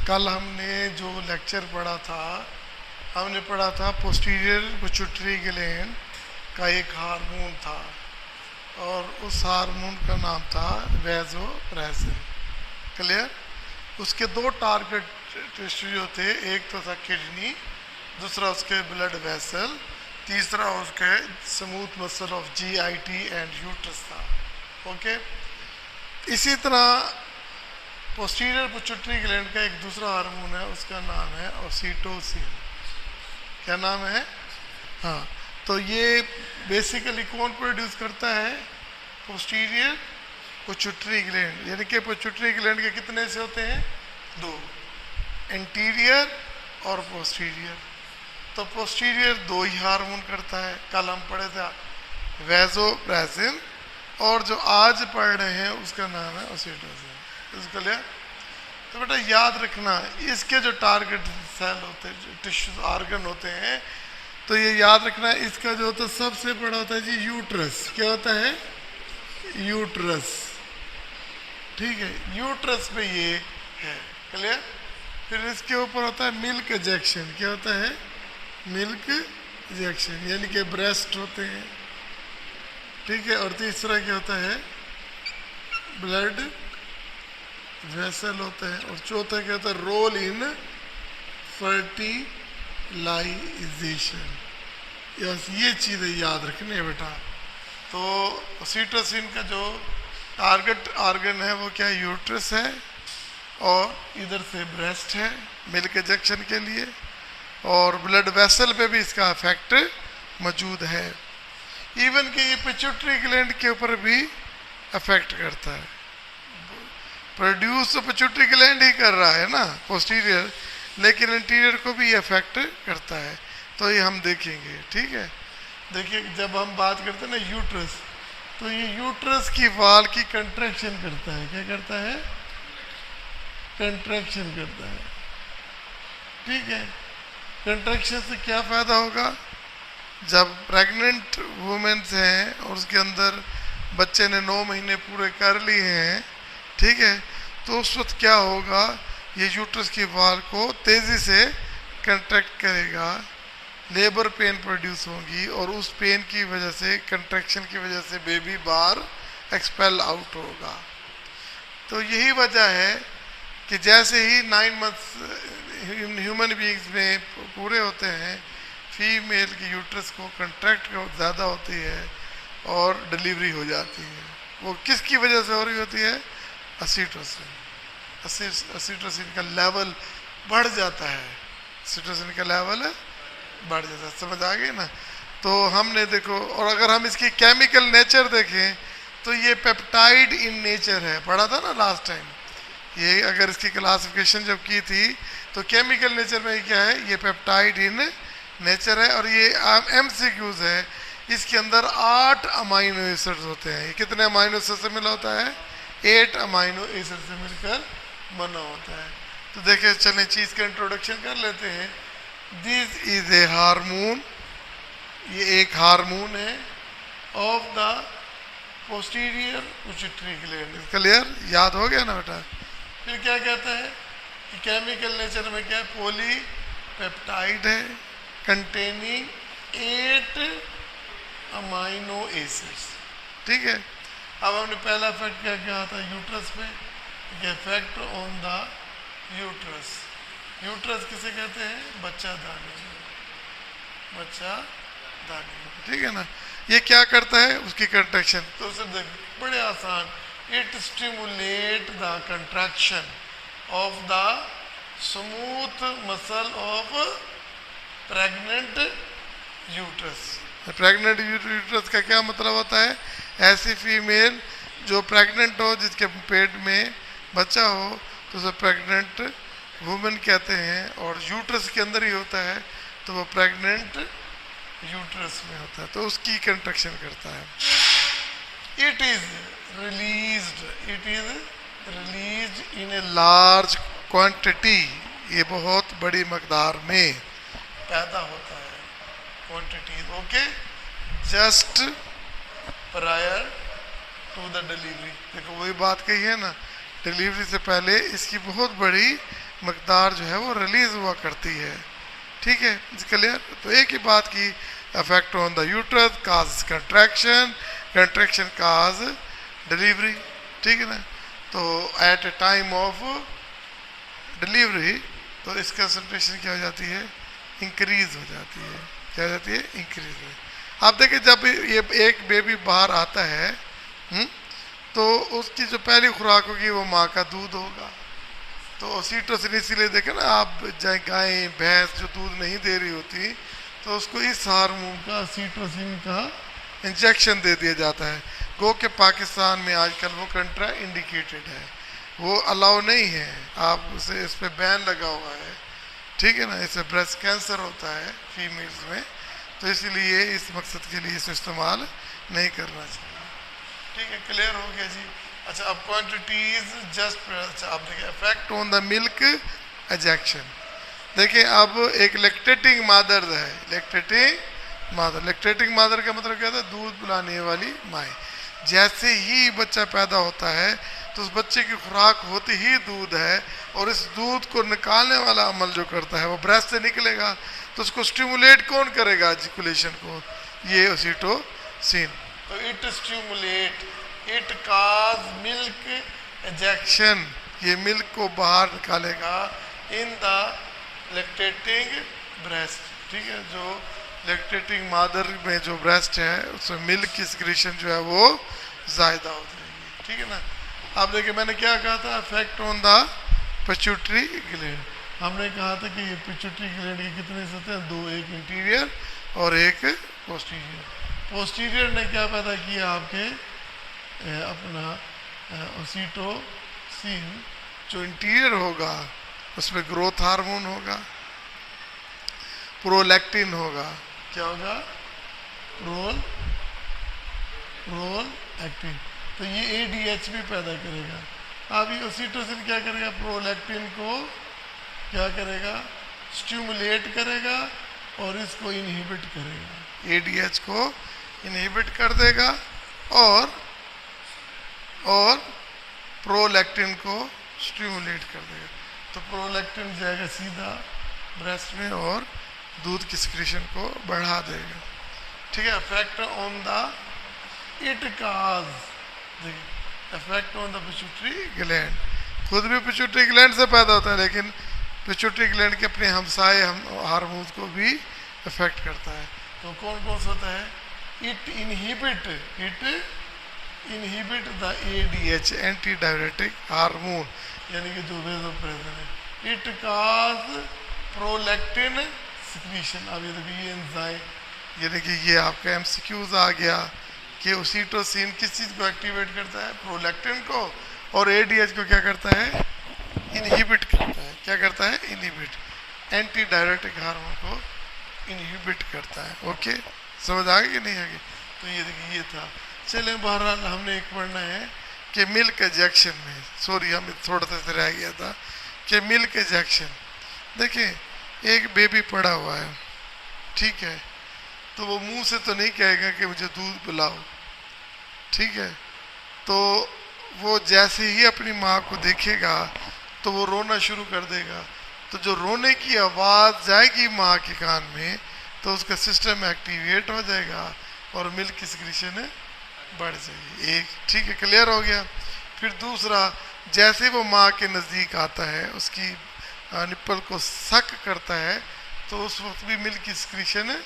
कल हमने जो लेक्चर पढ़ा था, हमने पढ़ा था पोस्टीरियर पिट्यूटरी ग्लैंड का एक हार्मोन था और उस हार्मोन का नाम था वैसोप्रेसिन। क्लियर? उसके दो टारगेट टिश्यू जो थे, एक तो था किडनी, दूसरा उसके ब्लड वेसल, तीसरा उसके smooth muscle of GIT and uterus था। ओके, इसी तरह पोस्टीरियर पिट्यूटरी ग्लैंड का एक दूसरा हार्मोन है, उसका नाम है ऑक्सीटोसिन। क्या नाम है? हाँ, तो ये बेसिकली कौन प्रोड्यूस करता है? Posterior pituitary gland. यानी कि पिट्यूटरी ग्लैंड के कितने से होते हैं? दो, एंटीरियर और पोस्टीरियर। तो पोस्टीरियर दो ही हार्मोन करता है। कल हम पढ़े थे वैसोप्रेसिन, और जो आज पढ़ रहे हैं उसका नाम है ऑक्सीटोसिन। इसको लिया? तो बेटा याद रखना, इसके जो टारगेट सेल होते हैं, जो टिश्यू ऑर्गन होते हैं, तो ये याद रखना, इसका जो होता है सबसे बड़ा होता है जी यूट्रस। क्या होता है? यूट्रस। ठीक है, यूट्रस पे ये है। क्लियर? फिर इसके ऊपर होता है मिल्क इजेक्शन। क्या होता है? मिल्क इजेक्शन, यानी कि ब्रेस्ट होते हैं। ठीक है, और तीसरा क्या होता है? ब्लड वेसल होता है, और चौथा क्या होता है? Role in fertilisation. यस, ये चीज़ें याद रखनी है बेटा। तो ऑक्सीटोसिन का जो टारगेट ऑर्गन है वो क्या है? यूट्रस है, और इधर से ब्रेस्ट है मिल्क इंजेक्शन के लिए, और ब्लड वेसल पे भी इसका इफेक्ट मौजूद है। इवन कि ये पिट्यूटरी ग्लैंड के ऊपर भी अफेक्ट करता है। प्रोड्यूस तो पिट्यूटरी ग्लैंड ही कर रहा है ना पोस्टीरियर, लेकिन इंटीरियर को भी अफेक्ट करता है। तो ये हम देखेंगे। ठीक है, देखिए जब हम बात करते हैं ना यूट्रस, तो ये यूट्रस की वाल की कंट्रैक्शन करता है। क्या करता है? कंट्रैक्शन करता है। ठीक है, कंट्रैक्शन से क्या फ़ायदा होगा? जब प्रेग्नेंट वुमेन्स हैं और उसके अंदर बच्चे ने 9 महीने पूरे कर लिए हैं, ठीक है, तो उस वक्त क्या होगा? ये यूट्रस की वाल को तेज़ी से कंट्रैक्ट करेगा, लेबर पेन प्रोड्यूस होगी, और उस पेन की वजह से, कंट्रैक्शन की वजह से बेबी बाहर एक्सपेल आउट होगा। तो यही वजह है कि जैसे ही 9 मंथ्स ह्यूमन बीइंग्स में पूरे होते हैं, फीमेल की यूट्रस को कंट्रैक्ट ज़्यादा होती है और डिलीवरी हो जाती है। वो किसकी वजह से हो रही होती है? ऑक्सीटोसिन। ऑक्सीटोसिन का लेवल बढ़ जाता है। ऑक्सीटोसिन का लेवल बढ़ जाता है। समझ आ गई ना? तो हमने देखो, और अगर हम इसकी केमिकल नेचर देखें तो ये पेप्टाइड इन नेचर है। पढ़ा था ना लास्ट टाइम ये, अगर इसकी क्लासिफिकेशन जब की थी तो केमिकल नेचर में क्या है? ये पेप्टाइड इन नेचर है, और ये MCQs है। इसके अंदर 8 अमाइनो एसिड्स होते हैं। ये कितने अमाइनो एसिड से मिला होता है? 8 अमाइनो एसिड से मिलकर बना होता है। तो देखिए, चलें चीज़ का इंट्रोडक्शन कर लेते हैं। दिस इज ए हार्मोन, ये एक हार्मोन है of the posterior pituitary gland. Clear? याद हो गया ना बेटा? फिर क्या कहता है कि केमिकल नेचर में क्या है? पॉलीपेप्टाइड है कंटेनिंग 8 अमाइनो एसिड्स। ठीक है, अब हमने पहला इफेक्ट क्या किया था यूट्रस पे? Effect on the uterus. Uterus किसे कहते हैं? बच्चा दानी। बच्चा दानी, ठीक है ना? ये क्या करता है? उसकी कंट्रैक्शन। तो उसे देख, बड़े आसान, it stimulate the contraction of the smooth muscle of pregnant uterus. Pregnant uterus का क्या मतलब होता है? ऐसी फीमेल जो प्रेग्नेंट हो, जिसके पेट में बच्चा हो, तो उसे प्रेग्नेंट वुमेन कहते हैं, और यूट्रस के अंदर ही होता है तो वो प्रेग्नेंट यूट्रस में होता है, तो उसकी कंट्रैक्शन करता है। It is released in a large quantity. ये बहुत बड़ी मकदार में पैदा होता है, quantity. Okay, just prior to the delivery. देखो वही बात कही है ना, डिलीवरी से पहले इसकी बहुत बड़ी मकदार जो है वो रिलीज हुआ करती है। ठीक है, क्लियर। तो एक ही बात की affect on the uterus cause contraction, contraction cause delivery. ठीक है ना। तो at a time of delivery तो इस कंसंट्रेशन क्या हो जाती है, इंक्रीज हो जाती है। क्या हो जाती है, इंक्रीज हो। आप देखिए जब ये एक बेबी बाहर आता है तो उसकी जो पहली खुराक होगी वो माँ का दूध होगा। तो ऑक्सीटोसिन इसीलिए देखें ना आप, चाहे गाय भैंस जो दूध नहीं दे रही होती तो उसको इस हार्मोन का ऑक्सीटोसिन का इंजेक्शन दे दिया जाता है। गो के पाकिस्तान में आजकल वो कंट्रा इंडिकेटेड है, वो अलाउ नहीं है, आप उसे इस पर बैन लगा हुआ है। ठीक है ना। इससे ब्रेस्ट कैंसर होता है फीमेल्स में, तो इसीलिए इस मकसद के लिए इसे इस्तेमाल नहीं करना चाहिए। ठीक है, क्लियर हो गया जी। अच्छा, अब क्वांटिटीज जस्ट, अच्छा आप देखिए इफेक्ट ऑन द मिल्क एजेक्शन। देखिए अब एक लैक्टेटिंग मदर है, लैक्टेटिंग मदर का मतलब क्या था, दूध पिलाने वाली माँ। जैसे ही बच्चा पैदा होता है तो उस बच्चे की खुराक होती ही दूध है, और इस दूध को निकालने वाला अमल जो करता है वो ब्रेस्ट से निकलेगा। तो उसको स्टिमुलेट कौन करेगा, आर्टिकुलेशन को, ये ऑक्सीटोसिन। तो it stimulate, it cause milk ejection, ये मिल्क को बाहर निकालेगा इन द लैक्टेटिंग ब्रेस्ट। ठीक है, जो लैक्टेटिंग मदर में जो ब्रेस्ट है उसमें मिल्क की सिक्रीशन जो है वो ज़्यादा हो जाएगी। ठीक है ना। अब देखिए मैंने क्या कहा था, effect on the pituitary gland. हमने कहा था कि ये पिट्यूटरी ग्लैंड के कितने सतह हैं, दो, एक इंटीरियर और एक पोस्टीरियर। पोस्टीरियर ने क्या पैदा किया आपके अपना ऑक्सीटोसिन, जो इंटीरियर होगा उसमें ग्रोथ हार्मोन होगा, प्रोलैक्टिन होगा। क्या होगा, प्रोलैक्टिन। तो ये एडीएच भी पैदा करेगा। अब ये ऑक्सीटोसिन क्या करेगा, प्रोलैक्टिन को क्या करेगा, स्टिमुलेट करेगा और इसको इनहिबिट करेगा। एडीएच को इनहिबिट कर देगा और प्रोलैक्टिन को स्टिमुलेट कर देगा। तो प्रोलैक्टिन जाएगा सीधा ब्रेस्ट में और दूध की सिक्रीशन को बढ़ा देगा। ठीक है, effect on the it cause, effect on the pituitary gland. खुद भी पिट्यूटरी ग्लैंड से पैदा होता है, लेकिन पिट्यूटरी ग्लैंड के अपने हमसाए हार्मोन्स को भी इफेक्ट करता है। तो कौन कौन सा होता है, it inhibit the ADH, anti diuretic hormone, यानी कि जो वेसोप्रेसिन है। It cause prolactin secretion. अब ये देखिए ये एंजाइम, यानी कि ये आपका एमसीक्यूज आ गया कि ऑक्सीटोसिन किस चीज़ को एक्टिवेट करता है, प्रोलैक्टिन को, और एडीएच को क्या करता है, इनहिबिट करता है। क्या करता है, इनहिबिट, एंटी डायरेटिक हार्मोन को इनहिबिट करता है। ओके, समझ आ गई कि नहीं आ गई। तो ये देखिए ये था। चलें, बहरहाल हमने एक पढ़ना है कि मिल्क एजेक्शन में, सॉरी हमें थोड़ा सा रह गया था कि मिल्क एजेक्शन। देखिए एक बेबी पड़ा हुआ है, ठीक है, तो वो मुंह से तो नहीं कहेगा कि मुझे दूध पिलाओ। ठीक है, तो वो जैसे ही अपनी माँ को देखेगा तो वो रोना शुरू कर देगा। तो जो रोने की आवाज़ जाएगी माँ के कान में तो उसका सिस्टम एक्टिवेट हो जाएगा और मिल्क की सिक्रीशन बढ़ जाएगी। एक, ठीक है, क्लियर हो गया। फिर दूसरा, जैसे वो माँ के नज़दीक आता है, उसकी निप्पल को सक करता है, तो उस वक्त भी मिल्क की सिक्रीशन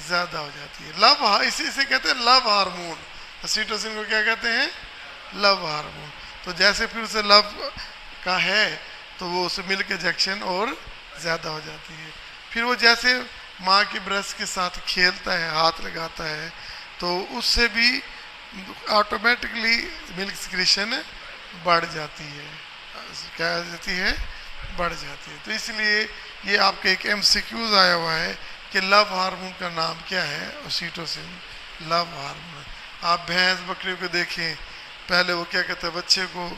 ज़्यादा हो जाती है। लव, इसे कहते हैं लव हार्मोन। ऑक्सीटोसिन को क्या कहते हैं, लव हार्मोन। तो जैसे फिर उसे लव का है तो वो उसे मिल्क एजेक्शन और ज़्यादा हो जाती है। फिर वो जैसे माँ के ब्रेस्ट के साथ खेलता है, हाथ लगाता है, तो उससे भी ऑटोमेटिकली मिल्क सिक्रीशन बढ़ जाती है। क्या हो जाती है, बढ़ जाती है। तो इसलिए ये आपके एक एमसीक्यूज आया हुआ है कि लव हार्मोन का नाम क्या है, ऑक्सीटोसिन, लव हार्मोन। आप भैंस बकरियों को देखें, पहले वो क्या कहते हैं, बच्चे को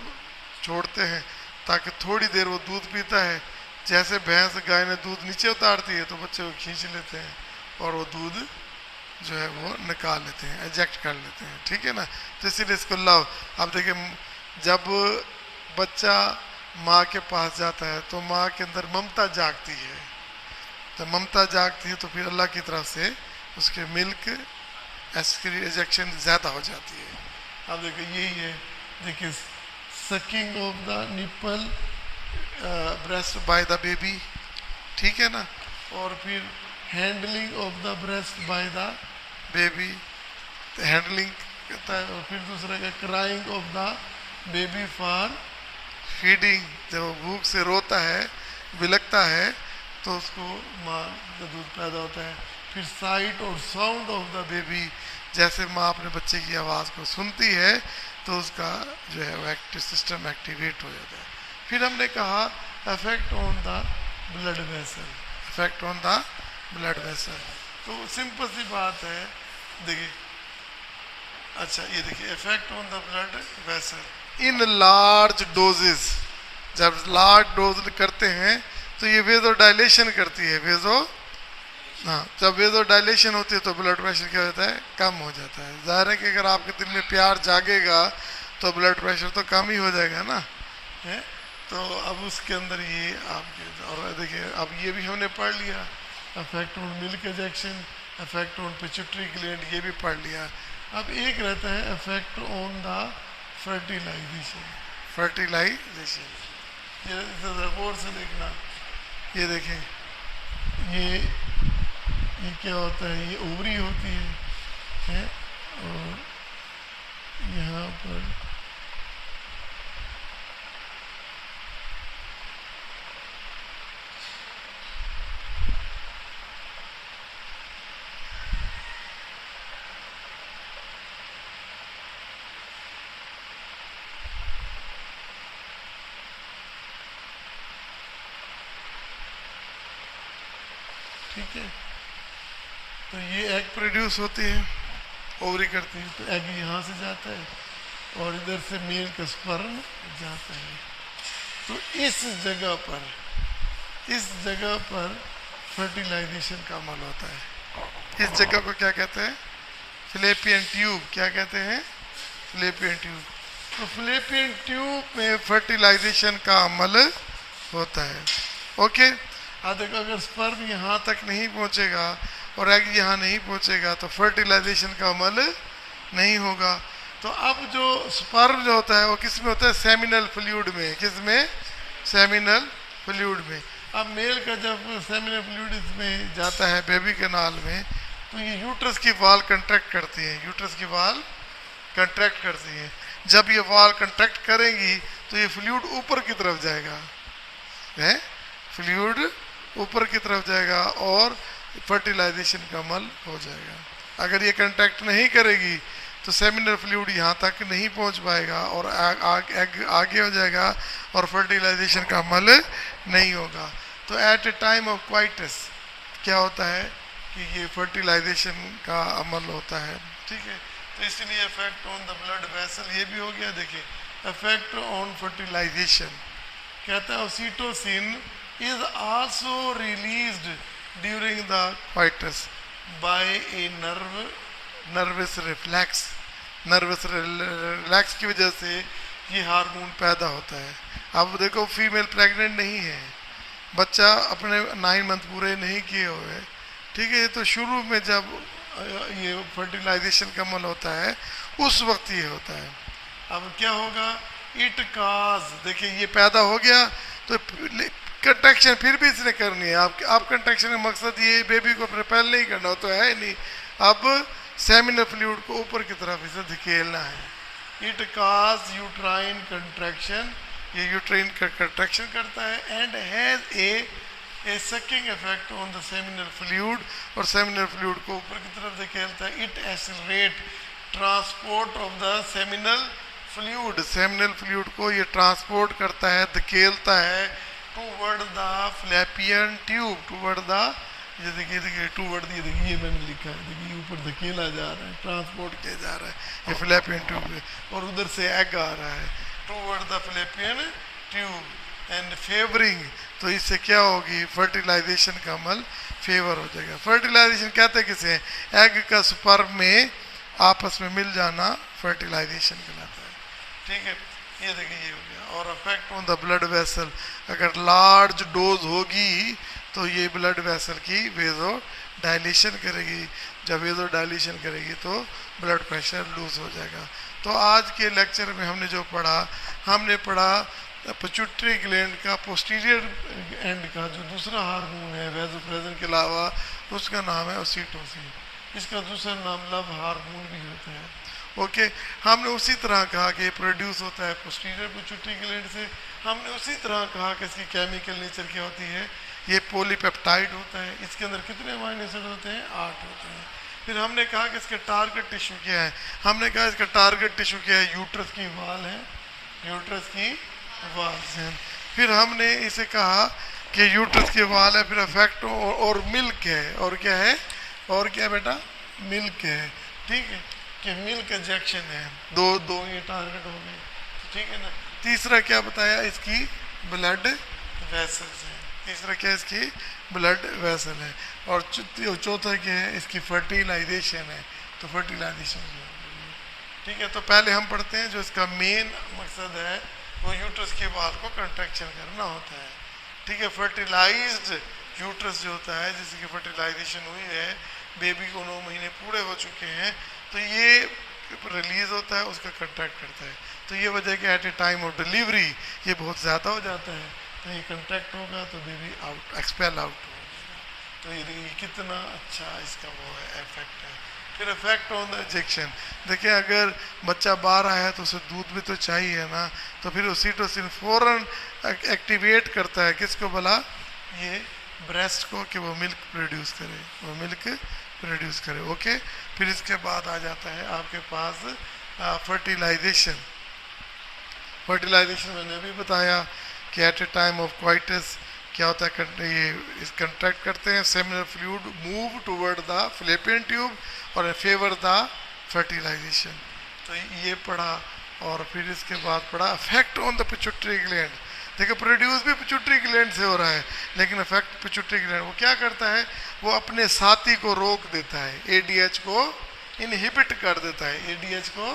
छोड़ते हैं ताकि थोड़ी देर वो दूध पीता है। जैसे भैंस गाय ने दूध नीचे उतारती है तो बच्चे को खींच लेते हैं और वो दूध जो है वो निकाल लेते हैं, एजेक्ट कर लेते हैं। ठीक है ना। तो इसीलिए इसको लव। आप देखिए जब बच्चा माँ के पास जाता है तो माँ के अंदर ममता जागती है। तो ममता जागती है तो फिर अल्लाह की तरफ से उसके मिल्क एजेक्शन ज़्यादा हो जाती है। अब देखो यही है, देखिए sucking of the nipple breast by the baby, ठीक है ना, और फिर handling of the breast by the baby, handling करता है। और फिर दूसरा क्या, crying of the baby for feeding, जब वो भूख से रोता है, बिलखता है, तो उसको माँ का दूध पैदा होता है। फिर साइट और साउंड ऑफ द बेबी, जैसे माँ अपने बच्चे की आवाज़ को सुनती है तो उसका जो है वो सिस्टम एक्टिवेट हो जाता है। फिर हमने कहा effect on the blood vessel, effect on the blood vessel. तो सिंपल सी बात है, देखिए, अच्छा ये देखिए, effect on the blood vessel in large doses, जब लार्ज डोज करते हैं तो ये वेजो डायलेशन करती है, वेजो, हाँ, जब वेजो डायलेशन होती है तो ब्लड प्रेशर क्या होता है, कम हो जाता है। जाहिर है कि अगर आपके दिल में प्यार जागेगा तो ब्लड प्रेशर तो कम ही हो जाएगा ना, है। तो अब उसके अंदर ये आपके, और देखिए अब ये भी हमने पढ़ लिया, effect on milk injection, effect on pituitary gland, ये भी पढ़ लिया। अब एक रहता है effect on the fertilisation, fertilisation, ये रिपोर्ट से देखना, ये देखें, ये क्या होता है, ये ओवरी होती है, और यहाँ पर ठीक है, तो ये एग प्रोड्यूस होती है, ओवरी करती है, तो एग यहाँ से जाता है और इधर से मेल का स्पर्म जाता है। तो इस जगह पर फर्टिलाइजेशन का अमल होता है। इस जगह को क्या कहते हैं, फिलिपियन ट्यूब, क्या कहते हैं, फिलिपियन ट्यूब। तो फिलिपियन ट्यूब में फर्टिलाइजेशन का अमल होता है। ओके, देखो, अगर स्पर्म यहाँ तक नहीं पहुँचेगा और एग यहाँ नहीं पहुँचेगा तो फर्टिलाइजेशन का अमल नहीं होगा। तो अब जो स्पर्म जो होता है वो किस में होता है, सेमिनल फ्लूइड में, किस में, सेमिनल फ्लूइड में। अब मेल का जब सेमिनल फ्लूइड इसमें जाता है बेबी के नाल में, तो ये यूट्रस की वाल कंट्रैक्ट करती है, यूट्रस की वाल कंट्रैक्ट करती है। जब ये वाल कंट्रैक्ट करेंगी तो ये फ्लूइड ऊपर की तरफ जाएगा, है, फ्लूइड ऊपर की तरफ जाएगा और फर्टिलाइजेशन का अमल हो जाएगा। अगर ये कंट्रैक्ट नहीं करेगी तो सेमिनल फ्लूइड यहाँ तक नहीं पहुँच पाएगा और आगे हो जाएगा और फर्टिलाइजेशन का अमल नहीं होगा। तो at a time of coitus क्या होता है कि ये फर्टिलाइजेशन का अमल होता है, ठीक है। तो इसलिए effect on the blood vessel ये भी हो गया। देखिए, इफेक्ट ऑन फर्टिलाइजेशन कहता है oxytocin is also released during the coitus by a nervous reflex, nervous relax की वजह से ये हार्मोन पैदा होता है। अब देखो, फीमेल प्रेग्नेंट नहीं है, बच्चा अपने 9 मंथ पूरे नहीं किए हुए, ठीक है, तो शुरू में जब ये फर्टिलाइजेशन का अमल होता है उस वक्त ये होता है। अब क्या होगा, इट काज, देखिए ये पैदा हो गया तो कंट्रैक्शन फिर भी इसने करनी है। आप कंट्रैक्शन का मकसद ये बेबी को रिपेल नहीं करना हो तो है नहीं, अब सेमिनल फ्लूइड को ऊपर की तरफ इसे धकेलना है। इट काज यूट्राइन कंट्रैक्शन, ये यूट्राइन का कंट्रैक्शन करता है and has a sucking effect on the seminal fluid, और सेमिनल फ्लूइड को ऊपर की तरफ धकेलता है। It accelerate transport of the seminal fluid, seminal fluid को ये ट्रांसपोर्ट करता है, धकेलता है toward the फ्लैपियन tube, toward the, ये देखिए टूवर्ड, ये देखिए ये मैंने लिखा है, देखिए ऊपर धकेला जा रहा है, ट्रांसपोर्ट किया जा रहा है ये फ्लैपियन ट्यूब में, और उधर से एग आ रहा है toward the फ्लैपियन tube and favouring. तो इससे क्या होगी, फर्टिलाइजेशन का अमल फेवर हो जाएगा। फर्टिलाइजेशन कहते हैं किसे, एग का स्पर्म में आपस में मिल जाना फर्टिलाइजेशन कहलाता है, ठीक है। ये देखिए ये हो गया। और affect on the blood vessel, अगर लार्ज डोज होगी तो ये ब्लड वेसल की वेजो डायलेशन करेगी, जब वेजो डायलेशन करेगी तो ब्लड प्रेशर लूज हो जाएगा। तो आज के लेक्चर में हमने जो पढ़ा, हमने पढ़ा पिट्यूटरी ग्लैंड का पोस्टीरियर एंड का जो दूसरा हार्मोन है वेसोप्रेसिन के अलावा, उसका नाम है ऑक्सीटोसिन। इसका दूसरा नाम लव हार्मोन भी होता है। ओके, हमने उसी तरह कहा कि प्रोड्यूस होता है पोस्टीरियर पिट्यूटरी ग्लैंड से। हमने उसी तरह कहा कि इसकी केमिकल नेचर क्या होती है, ये पॉलीपेप्टाइड होता है। इसके अंदर कितने अमाइनो एसिड होते हैं? 8 होते हैं। फिर हमने कहा कि इसका टारगेट टिश्यू क्या है, हमने कहा इसका टारगेट टिश्यू क्या है, यूट्रस की वाल है, यूट्रस की वाल है। फिर हमने इसे कहा कि यूट्रस के वाल है, फिर अफेक्ट और मिल्क है, और क्या है, और क्या बेटा, मिल्क है। ठीक है, कि मिल्क इंजेक्शन है। दो दो ये टारगेट हो गए, ठीक है ना। तीसरा क्या बताया, इसकी ब्लड वेसल्स है। तीसरा क्या है, इसकी ब्लड वेसल है। और चौथा क्या है, इसकी फर्टिलाइजेशन है। तो फर्टिलाइजेशन, ठीक है। तो पहले हम पढ़ते हैं जो इसका मेन मकसद है, वो यूट्रस के वाल को कंट्रैक्शन करना होता है। ठीक है, फर्टिलाइज्ड यूट्रस जो होता है, जिसकी फर्टिलाइजेशन हुई है, बेबी को 9 महीने पूरे हो चुके हैं, तो ये रिलीज होता है, उसका कंट्रैक्ट करता है। तो ये वजह कि at a time of delivery ये बहुत ज़्यादा हो जाता है, तो ये कंट्रैक्ट होगा तो बेबी आउट, एक्सपेल आउट हो जाएगा। तो ये कितना अच्छा इसका वो है, इफेक्ट है। फिर इफेक्ट ऑन द इंजेक्शन, देखिए अगर बच्चा बाहर आया है तो उसे दूध भी तो चाहिए ना, तो फिर ऑक्सीटोसिन फौरन एक्टिवेट करता है किसको भला, ये ब्रेस्ट को, कि वो मिल्क प्रोड्यूस करे, वो मिल्क प्रोड्यूस करे। ओके, फिर इसके बाद आ जाता है आपके पास फर्टिलाइजेशन। फर्टिलाइजेशन मैंने अभी बताया कि at a time of coitus क्या होता है, ये इस कंट्रैक्ट करते हैं, seminal fluid move toward the fallopian tube और फेवर द फर्टिलाइजेशन। तो ये पढ़ा। और फिर इसके बाद पढ़ा affect on the pituitary gland. देखो प्रोड्यूस भी पिट्यूटरी ग्लैंड से हो रहा है, लेकिन इफेक्ट पिट्यूटरी ग्लैंड वो क्या करता है, वो अपने साथी को रोक देता है, एडीएच को इनहिबिट कर देता है, एडीएच को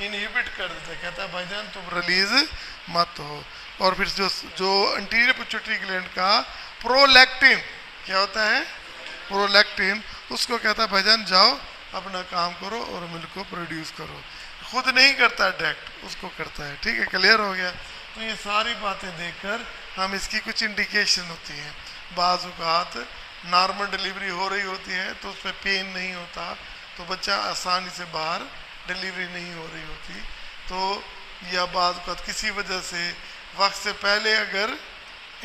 इनहिबिट कर देता है, कहता है भाईजान तुम रिलीज मत हो। और फिर जो इंटीरियर पिट्यूटरी ग्लैंड का प्रोलैक्टिन क्या होता है, प्रोलैक्टिन, उसको कहता है भाईजान जाओ अपना काम करो और मिल्क को प्रोड्यूस करो। खुद नहीं करता डायरेक्ट, उसको करता है। ठीक है, क्लियर हो गया। तो ये सारी बातें देखकर हम इसकी कुछ इंडिकेशन होती हैं। बाज़ औक़ात नॉर्मल डिलीवरी हो रही होती है तो उस पर पेन नहीं होता, तो बच्चा आसानी से बाहर डिलीवरी नहीं हो रही होती, तो या बाज़ औक़ात किसी वजह से वक्त से पहले अगर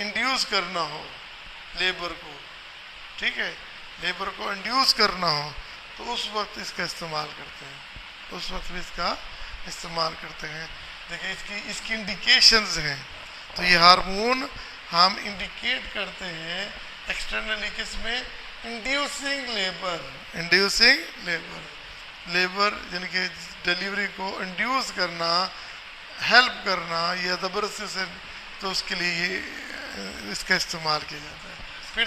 इंड्यूस करना हो लेबर को, ठीक है, लेबर को इंड्यूस करना हो, तो उस वक्त इसका इस्तेमाल करते हैं, उस वक्त भी इसका इस्तेमाल करते हैं। देखिए इसकी इंडिकेशंस हैं। तो ये हार्मोन हम इंडिकेट करते हैं एक्सटर्नली किस में, inducing labour, inducing labour, labour यानी कि डिलीवरी को इंड्यूस करना, हेल्प करना या ज़बरदस्ती से, तो उसके लिए ये इसका इस्तेमाल किया जाता है। फिर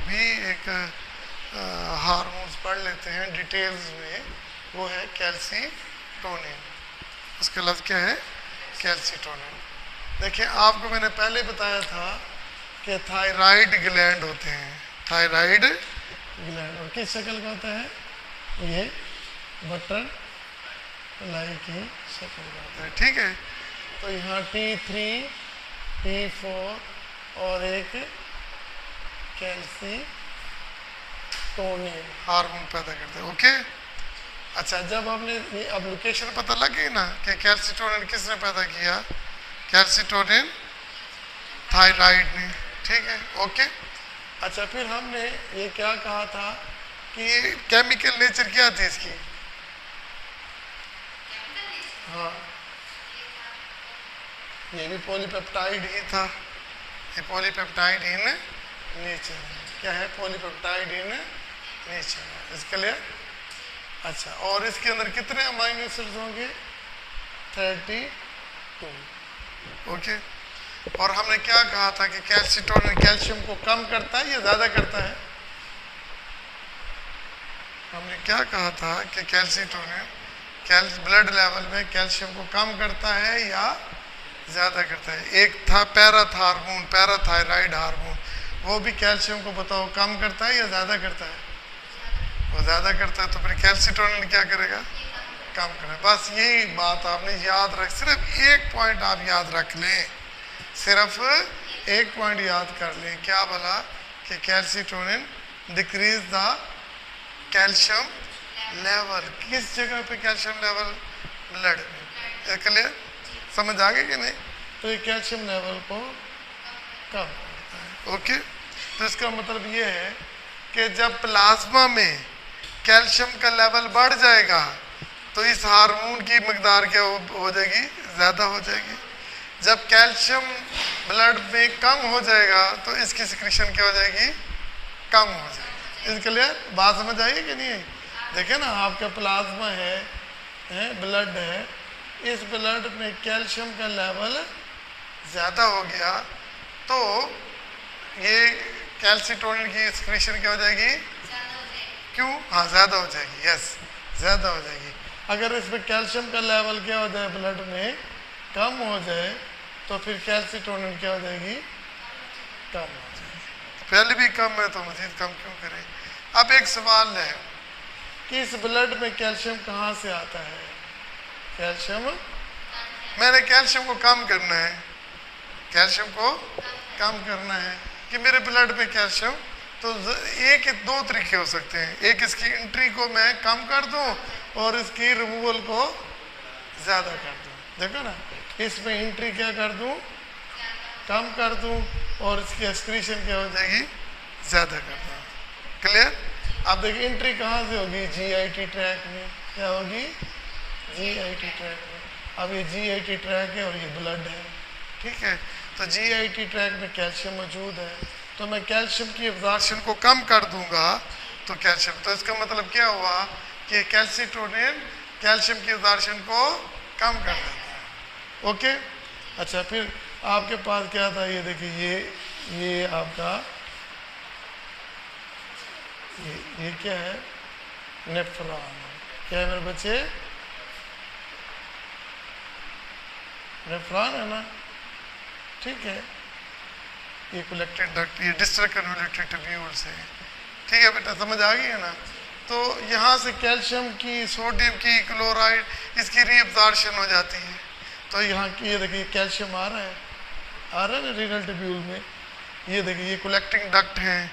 भी एक हार्मोन्स पढ़ लेते हैं डिटेल्स में, वो है कैल्सीटोनिन। उसका लफ्ज़ क्या है, कैल्सीटोनिन। देखिए आपको मैंने पहले बताया था कि थायराइड ग्लैंड होते हैं, थायराइड ग्लैंड, और किस शक्ल का होता है, ये बटरफ्लाई की शक्ल का होता है। ठीक है, तो यहाँ T3 T4 और एक कैल्सीटोनिन हार्मोन पैदा करते हैं। ओके, अच्छा जब आपने ये एप्लीकेशन पता लग गई ना कि कैल्सीटोनिन किसने पैदा किया, कैल्सीटोनिन थायराइड ने। ठीक है, ओके। अच्छा फिर हमने ये क्या कहा था कि ये केमिकल नेचर क्या थी इसकी, हाँ ये भी पॉलीपेप्टाइड ही था, ये पॉलीपेप्टाइड इन नेचर। क्या है? Polypeptide in nature. इसके लिए अच्छा, और इसके अंदर कितने अमाइनो एसिड्स होंगे? 32। ओके। और हमने क्या कहा था कि कैल्सिटोनिन कैल्शियम को कम करता है या ज्यादा करता है? हमने क्या कहा था कि कैल्सिटोनिन ब्लड लेवल में कैल्शियम को कम करता है या ज्यादा करता है? एक था पैराथायराइड हार्मोन, वो भी कैल्शियम को बताओ कम करता है या ज्यादा करता है? वो ज्यादा करता है। तो फिर कैल्सिटोनिन क्या करेगा? कम करेगा। बस यही बात आपने याद रख, सिर्फ एक पॉइंट आप याद रख लें, सिर्फ एक पॉइंट याद कर लें। क्या बोला? कि calcitonin decrease the calcium level. किस जगह पे कैल्शियम लेवल? ब्लड में। क्लियर? समझ आ गई कि नहीं? तो ये कैल्शियम लेवल को कम करता है। ओके। तो इसका मतलब ये है कि जब प्लाज्मा में कैल्शियम का लेवल बढ़ जाएगा तो इस हार्मोन की मकदार क्या हो जाएगी? ज्यादा हो जाएगी। जब कैल्शियम ब्लड में कम हो जाएगा तो इसकी सिक्रीशन क्या हो जाएगी? कम हो जाएगी। इसके लिए बात समझ आई कि नहीं? देखिए ना, आपका प्लाज्मा है ब्लड है, इस ब्लड में कैल्शियम का लेवल ज़्यादा हो गया तो ये कैल्सिटोनिन की सिक्रीशन क्या हो जाएगी? क्यों? हाँ, ज़्यादा हो जाएगी। यस, ज़्यादा हो जाएगी। अगर इसमें कैल्शियम का लेवल क्या हो जाए? ब्लड में कम हो जाए तो फिर कैल्सिटोनिन क्या हो जाएगी? कम हो जाएगी। पहले भी कम है तो मजीद कम क्यों करें? अब एक सवाल है कि इस ब्लड में कैल्शियम कहाँ से आता है? कैल्शियम, मैंने कैल्शियम को कम करना है, कैल्शियम को कम करना है कि मेरे ब्लड में कैल्शियम, तो एक दो तरीके हो सकते हैं। एक, इसकी एंट्री को मैं कम कर दूं और इसकी रिमूवल को ज़्यादा कर दूं। देखो ना, इसमें एंट्री क्या कर दूं? कम कर दूं और इसकी एक्सक्रीशन क्या हो जाएगी? ज़्यादा कर दूं। क्लियर? अब देखिए एंट्री कहाँ से होगी? जीआईटी ट्रैक में। क्या होगी? जीआईटी ट्रैक में। अब ये जीआईटी ट्रैक है और ये ब्लड है, ठीक है? तो जीआईटी ट्रैक में कैल्शियम मौजूद है, तो मैं कैल्शियम की एब्जॉर्प्शन को कम कर दूंगा तो कैल्शियम, तो इसका मतलब क्या हुआ कि कैल्सिटोनिन कैल्शियम की एब्जॉर्प्शन को कम कर देता है। ओके। अच्छा, फिर आपके पास क्या था? ये देखिए, ये आपका ये क्या है? नेफ्रॉन। क्या है मेरे बच्चे? नेफ्रॉन है ना, ठीक है? ये कलेक्टेड डक्ट, ये डिस्टल कन्वोल्यूटेड ट्यूब्यूल्स है, ठीक है बेटा? समझ आ गई है ना? तो यहाँ से कैल्शियम की, सोडियम की, क्लोराइड, इसकी रीअब्जॉर्प्शन हो जाती है। तो यहाँ की ये देखिए कैल्शियम आ रहा है ना रीनल ट्यूब्यूल में। ये देखिए, ये कलेक्टिंग डक्ट है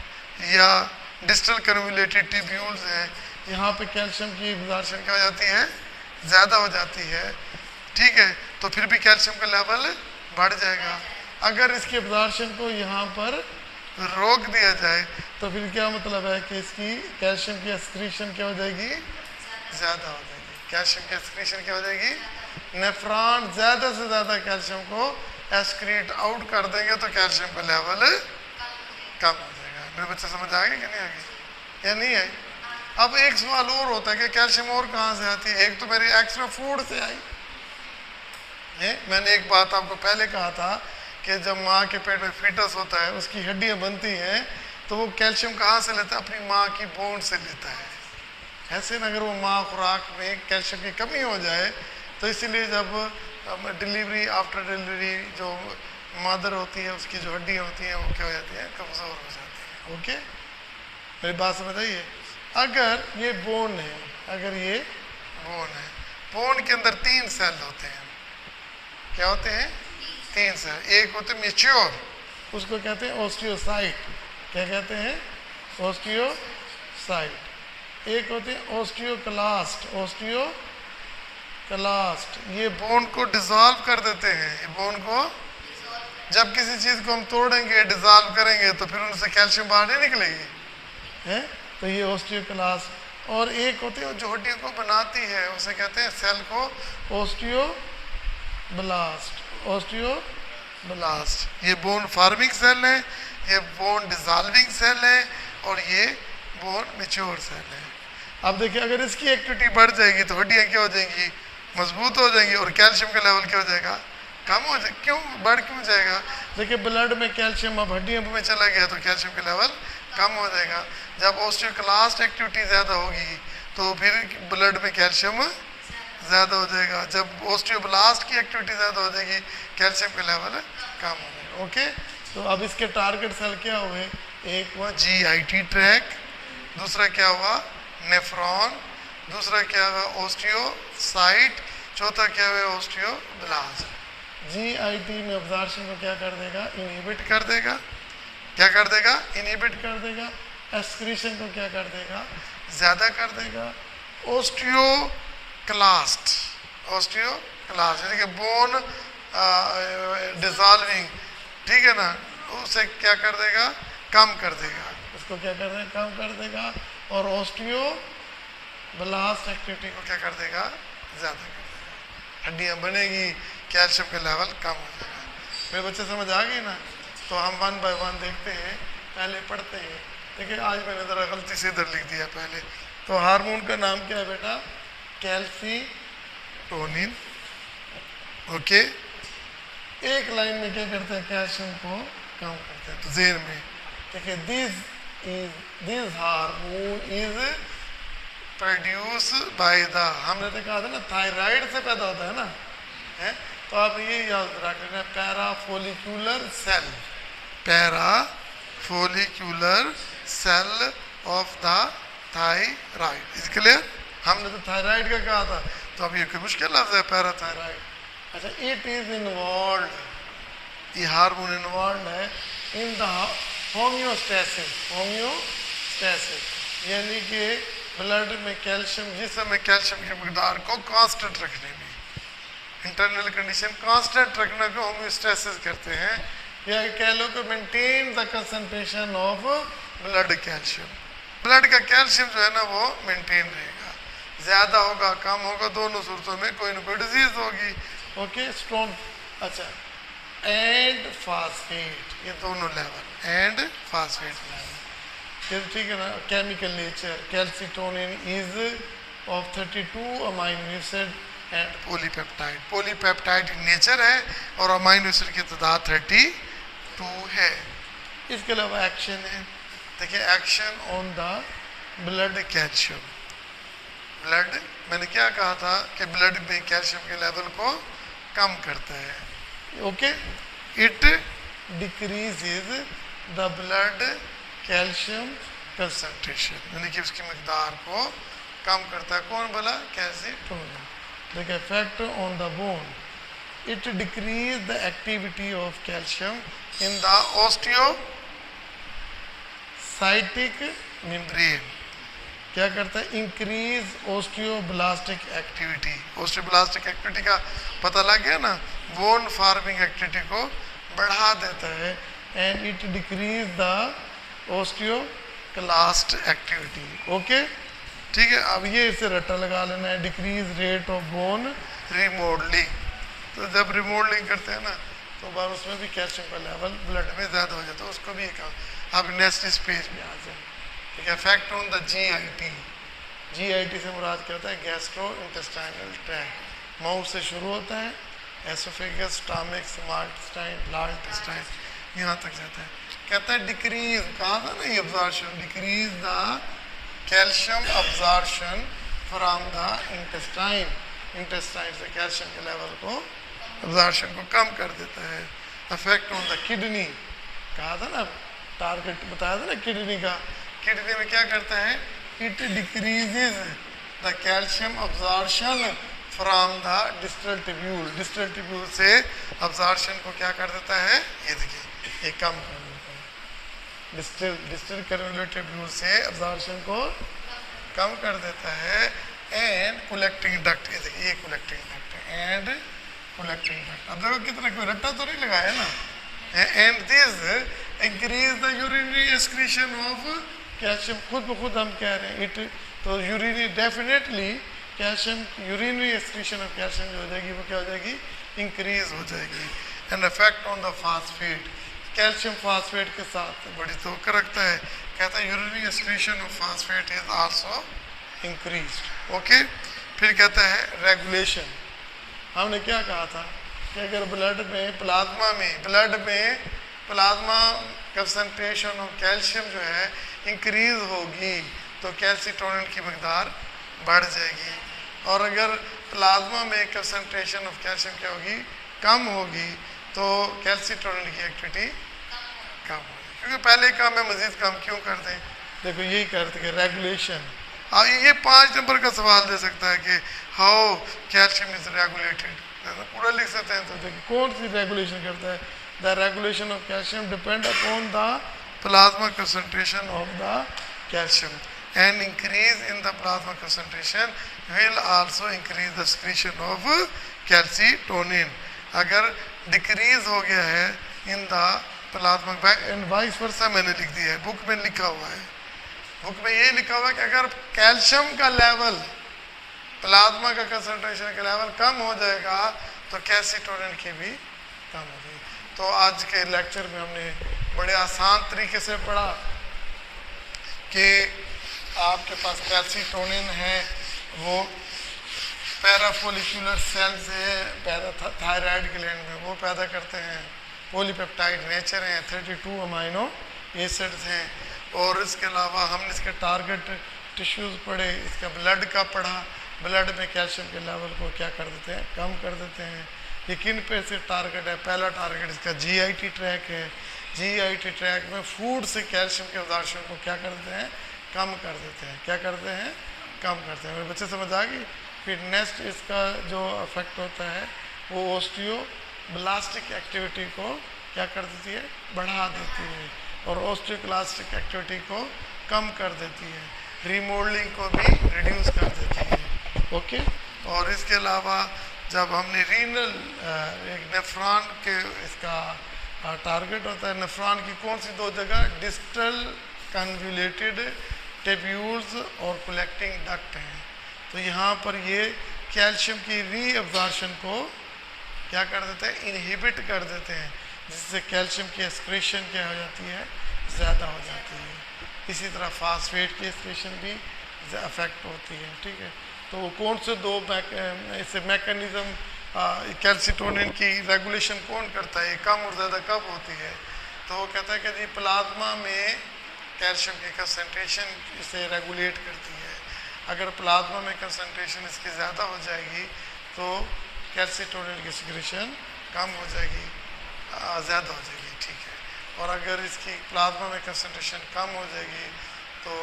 या डिस्टल कन्वोल्यूटेड ट्यूब्यूल्स हैं। यहाँ पे कैल्शियम की एब्जॉर्प्शन क्या हो जाती है? ज़्यादा हो जाती है, ठीक है? तो फिर भी कैल्शियम का लेवल बढ़ जाएगा। अगर इसके एब्जॉर्प्शन को यहाँ पर रोक दिया जाए तो फिर क्या मतलब है कि इसकी कैल्शियम की एक्सक्रीशन क्या हो जाएगी? ज़्यादा हो जाएगी। कैल्शियम की एक्सक्रीशन क्या हो जाएगी? नेफ्रॉन ज़्यादा से ज़्यादा कैल्शियम को एक्सक्रीट आउट कर देंगे तो कैल्शियम का लेवल कम हो जाएगा। मेरे बच्चे समझ आ गए कि नहीं आ गए? या नहीं है? अब एक सवाल और होता है कि कैल्शियम और कहाँ से आती है? एक तो मेरी एक्स्ट्रा फूड से आई है। मैंने एक बात आपको पहले कहा था कि जब माँ के पेट में फीटस होता है, उसकी हड्डियाँ बनती हैं, तो वो कैल्शियम कहाँ से लेता है? अपनी माँ की बोन से लेता है। ऐसे ना, अगर वो माँ खुराक में कैल्शियम की कमी हो जाए तो इसीलिए जब डिलीवरी, आफ्टर डिलीवरी जो मदर होती है, उसकी जो हड्डियाँ होती हैं वो क्या हो जाती हैं? कमज़ोर हो जाती हैं। ओके, मेरी बात समझ आई है? अगर ये बोन है, अगर ये बोन है, बोन के अंदर 3 सेल होते हैं। क्या होते हैं? 3 सेल। एक होते हैं मैच्योर, उसको कहते हैं ऑस्टियोसाइट। क्या कहते हैं? ऑस्टियोसाइट। एक होते हैं ऑस्टियोक्लास्ट। ऑस्टियोक्लास्ट ये बोन को डिसॉल्व कर देते हैं। ये बोन को, जब किसी चीज़ को हम तोड़ेंगे, डिसॉल्व करेंगे तो फिर उनसे कैल्शियम बाहर नहीं निकलेगी, है? तो ये ऑस्टियोक्लास्ट। और एक होते हैं जो हड्डियों को बनाती है, उसे कहते हैं सेल को ऑस्टियोब्लास्ट। ओस्टियोब्लास्ट। ये बोन फार्मिंग सेल है, ये बोन डिसॉल्विंग सेल है, और ये बोन मैच्योर सेल है। अब देखिए अगर इसकी एक्टिविटी बढ़ जाएगी तो हड्डियां क्या हो जाएंगी, मजबूत हो जाएंगी, और कैल्शियम का लेवल क्या हो जाएगा, कम हो जाएगा। क्यों बढ़ क्यों जाएगा, देखिए ब्लड में कैल्शियम अब हड्डियों में चला गया तो कैल्शियम का लेवल कम हो जाएगा। जब ओस्टियोक्लास्ट एक्टिविटी ज़्यादा होगी तो फिर ब्लड में कैल्शियम ज़्यादा हो जाएगा। जब ओस्टियोब्लास्ट की एक्टिविटी ज़्यादा हो जाएगी कैल्शियम का लेवल कम हो जाएगा। ओके, तो अब इसके टारगेट सेल क्या हुए, एक हुआ GIT ट्रैक, दूसरा क्या हुआ नेफ्रॉन, दूसरा क्या हुआ ओस्टियोसाइट, चौथा क्या हुआ ओस्टियोब्लास्ट। GIT में अब्जॉर्प्शन को क्या कर देगा, इनहिबिट कर देगा। क्या कर देगा, इनहिबिट कर देगा। एक्सक्रीशन को क्या कर देगा, ज्यादा कर देगा। ओस्टियोक्लास्ट यानी कि बोन डिसॉल्विंग, ठीक है ना, उसे क्या कर देगा, कम कर देगा, उसको क्या कर देगा, कम कर देगा। और ओस्टियोब्लास्ट एक्टिविटी को क्या कर देगा, ज्यादा कर देगा। हड्डियां बनेगी, कैल्शियम का लेवल कम हो जाएगा। मेरे बच्चे समझ आ गए ना, तो हम 1 बाय 1 देखते हैं, पहले पढ़ते हैं। देखिए आज मैंने ज़रा गलती से इधर लिख दिया पहले। तो हार्मोन का नाम क्या है बेटा, कैल्सीटोनिन। ओके, एक लाइन में क्या करते हैं, कैल्शियम को कम करते हैं। तो जेर में देखिए this hormone is produce by the, हमने तो कहा था ना थायराइड से पैदा होता है ना, है? तो आप ये याद रखना, parafollicular cell, parafollicular cell of the thyroid. Is clear, हमने तो थायराइड का कहा था, तो अब ये कोई मुश्किल लफ्ज है पैराथायराइड। अच्छा, इट इज इन्वॉल्व, ये हार्मोन इन्वॉल्व है इन द होम्योस्टैसिस, यानी कि ब्लड में कैल्शियम, जिसम में कैल्शियम की मकदार को कांस्टेंट रखने में, इंटरनल कंडीशन कांस्टेंट रखने को होम्योस्टैसिस करते हैं, या कह लो कि maintain the concentration of blood calcium. Blood का कैल्शियम जो है ना वो मेंटेन रहेगा, ज़्यादा होगा कम होगा, दोनों सूरतों में कोई ना कोई डिजीज होगी। ओके, स्टोन, अच्छा, एंड फास्फेट, ये दोनों लेवल, एंड फास्फेट लेवल, ठीक है ना। Chemical nature, calcitonin is of 32 amino acid and polypeptide, polypeptide nature है और अमाइनो एसिड की तादाद 32 है। इसके अलावा एक्शन है, देखिए action on the blood calcium. Blood, मैंने क्या कहा था कि ब्लड में कैल्शियम के लेवल को कम करता है। Okay, it decreases the blood calcium concentration, यानी कि उसकी मकदार को कम करता है। कौन बोला, कैल्सीटोनिन। देखिए effect on the bone, it decrease the activity of calcium in the osteocytic membrane. क्या करता है, increase osteoblastic activity. Osteoblastic activity का पता लग गया ना, बोन फार्मिंग एक्टिविटी को बढ़ा देता है। And it decrease the osteoclast activity. Okay, ठीक है। अब ये इसे रट्टा लगा लेना है, decrease rate of bone remodelling. तो जब रिमॉडलिंग करते हैं ना तो बार उसमें भी कैल्शियम का लेवल ब्लड में ज़्यादा हो जाता है, उसको भी एक। अब नेक्स्ट स्टेज में आ जाए, ठीक है। Effect on the GIT, GIT से मुराद क्या होता है, गैस्ट्रो इंटेस्टाइनल ट्रैक्ट, माउथ से शुरू होता है, oesophagus, stomach, small intestine, large intestine, यहाँ तक जाता है। कहता है डिक्रीज, कहा था ना ये absorption, decrease the calcium absorption from the intestine, intestine से कैल्शियम के लेवल को, अब्जॉर्प्शन को कम कर देता है। इफेक्ट ऑन द किडनी, कहा था ना, टारगेट बताया था ना किडनी का, किडनी में क्या करता है, it decreases the calcium absorption from the distal tubule, distal tubule से अब्जॉर्प्शन को क्या कर देता है, ये देखिए ये कम कर देता है। डिस्टल कैल्कुलेट ट्यूब्यूल से अब्जॉर्प्शन को कम कर देता है। एंड कलेक्टिंग डक्ट, ये देखिए ये collecting duct and collecting duct. अब देखो कितना, कोई रट्टा तो नहीं लगाया ना। And this increase the urinary excretion of calcium, खुद ब खुद हम कह रहे हैं इट, तो urinary definitely calcium, urinary excretion of calcium जो हो जाएगी वो क्या हो जाएगी, इंक्रीज हो जाएगी। And effect on the phosphate, calcium phosphate के साथ बड़ी तवक्को रखता है। कहता है urinary excretion of phosphate is also increase. Okay, फिर कहता है रेगुलेशन। हमने क्या कहा था कि अगर ब्लड में प्लाज्मा कंसंट्रेशन ऑफ कैल्शियम जो है इंक्रीज होगी तो कैल्सिटोनिन की मकदार बढ़ जाएगी, और अगर प्लाज्मा में कंसंट्रेशन ऑफ कैल्शियम क्या होगी, कम होगी, तो कैल्सिटोनिन की एक्टिविटी कम होगी। क्योंकि पहले काम में मजीद कम क्यों कर दें, देखो यही करते कि रेगुलेशन। अब ये 5 नंबर का सवाल दे सकता है कि हाउ कैल्शियम इज रेगुलेटेड, पूरा लिख सकते हैं। तो देखिए कौन सी रेगुलेशन करता है, the regulation of calcium depend upon the plasma concentration of the calcium, and increase in the plasma concentration will also increase the secretion of calcitonin. अगर डिक्रीज हो गया है in the plasma, and vice versa मैंने लिख दिया है, book में लिखा हुआ है, बुक में ये लिखा हुआ है कि अगर कैल्शियम का लेवल, प्लाज्मा का कंसंट्रेशन का लेवल कम हो जाएगा तो कैल्सिटोनिन की भी कम हो जाएगी। तो आज के लेक्चर में हमने बड़े आसान तरीके से पढ़ा कि आपके पास कैल्सिटोनिन है, वो पैराफोलिकुलर सेल्स है पैराथायराइड ग्लैंड में, वो पैदा करते हैं। पॉलीपेप्टाइड नेचर हैं, 32 अमाइनो एसिड्स हैं। और इसके अलावा हमने इसके टारगेट टिश्यूज़ पढ़े, इसका ब्लड का पढ़ा, ब्लड में कैल्शियम के लेवल को क्या कर देते हैं, कम कर देते हैं। ये किन पे से टारगेट है, पहला टारगेट इसका जीआईटी ट्रैक है। जीआईटी ट्रैक में फूड से कैल्शियम के अब्जॉर्प्शन को क्या करते हैं, कम कर देते हैं। क्या करते हैं, कम करते हैं। मेरे बच्चे समझ आ गई। फिर नेक्स्ट इसका जो इफेक्ट होता है वो ओस्टियोब्लास्टिक एक्टिविटी को क्या कर देती है, बढ़ा देती है, और ओस्टियोक्लास्टिक एक्टिविटी को कम कर देती है, रीमोडलिंग को भी रिड्यूस कर देती है। ओके, और इसके अलावा जब हमने रीनल एक नेफ्रॉन के इसका टारगेट होता है, नेफ्रॉन की कौन सी 2 जगह, डिस्टल कन्वुलेटेड टेब्यूल्स और कलेक्टिंग डक्ट हैं। तो यहाँ पर ये कैल्शियम की रीअब्जॉर्प्शन को क्या कर देते हैं, इनहिबिट कर देते हैं, जिससे कैल्शियम की एक्सक्रीशन क्या हो जाती है, ज़्यादा हो जाती है। इसी तरह फास्फेट की एक्सक्रीशन भी अफेक्ट होती है। ठीक है, तो कौन से 2 ऐसे मैकेनिज़्म कैल्सिटोनिन की रेगुलेशन कौन करता है, कम और ज़्यादा कब होती है, तो वो कहता है कि जी प्लाज्मा में कैल्शियम की कंसंट्रेशन इसे रेगुलेट करती है। अगर प्लाज्मा में कंसंट्रेशन इसकी ज़्यादा हो जाएगी तो कैल्सिटोनिन की सिक्रीशन कम हो जाएगी, ज़्यादा हो जाएगी। ठीक है, और अगर इसकी प्लाज्मा में कंसंट्रेशन कम हो जाएगी तो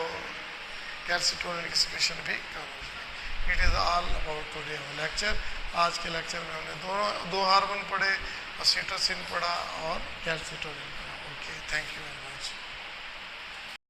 कैल्सिटोनिन की सिक्रीशन भी कम हो जाएगी। It is all about today lecture. आज के लेक्चर में हमने 2 हार्मोन पढ़े, ऑक्सीटोसिन पढ़ा और कैल्सिटोनिन पढ़ा। Okay, thank you very much.